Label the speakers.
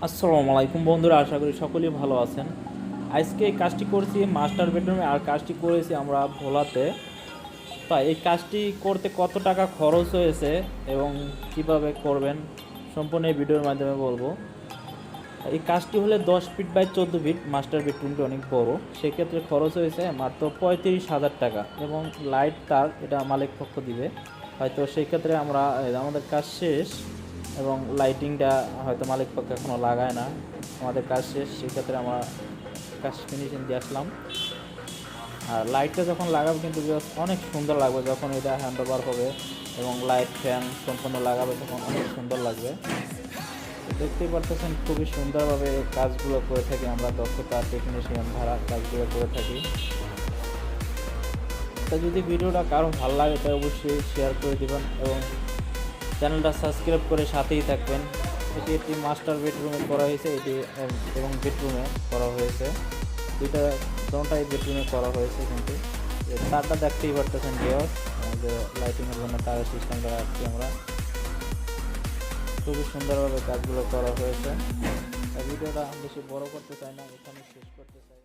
Speaker 1: আসসালামু আলাইকুম বন্ধুরা, আশা করি সকলেই ভালো আছেন। আজকে এই কাজটি করেছি মাস্টার বেডরুমে, আর কাজটি করেছি আমরা ভোলাতে। তা এই কাজটি করতে কত টাকা খরচ হয়েছে এবং কিভাবে করবেন সম্পূর্ণ এই ভিডিওর মাধ্যমে বলবো। এই কাজটি হলে 10 ফিট বাই 14 ফিট, মাস্টার বেডরুমটি অনেক বড়, সেক্ষেত্রে খরচ হয়েছে মাত্র 35,000 টাকা এবং লাইট তার এটা মালিক পক্ষ দিবে। হয়তো সেই ক্ষেত্রে আমরা আমাদের কাজ শেষ এবং লাইটিংটা হয়তো মালিক পক্ষ এখনও লাগায় না, আমাদের কাজ শেষ, সেক্ষেত্রে আমরা কাজ ফিনিশিং দিয়ে আসলাম। আর লাইটটা যখন লাগাবো কিন্তু অনেক সুন্দর লাগবে, যখন এটা হ্যান্ড ওভার হবে এবং লাইট ফ্যান সম্পূর্ণ লাগাবে তখন অনেক সুন্দর লাগবে। দেখতেই পারতেছেন খুবই সুন্দরভাবে কাজগুলো করে থাকি আমরা, দক্ষতা টেকনিশিয়ান ধারা কাজগুলো করে থাকি। তা যদি ভিডিওটা কারো ভালো লাগে তাই অবশ্যই শেয়ার করে দেবেন এবং চ্যানেলটা সাবস্ক্রাইব করে সাথেই থাকবেন। এটি একটি মাস্টার বেডরুমে করা হয়েছে, এটি এবং বেডরুমে করা হয়েছে, দুইটা দোনোটাই বেডরুমে করা হয়েছে। কিন্তু তারটা দেখতেই পারতেছেন ভিউয়ার্স, যে লাইটিংয়ের জন্য তারের সিস্টেমটা রাখছি আমরা। খুবই সুন্দরভাবে কাজগুলো করা হয়েছে। ভিডিওটা বেশি বড় করতে চাই না, এখানে শেষ করতে চাই।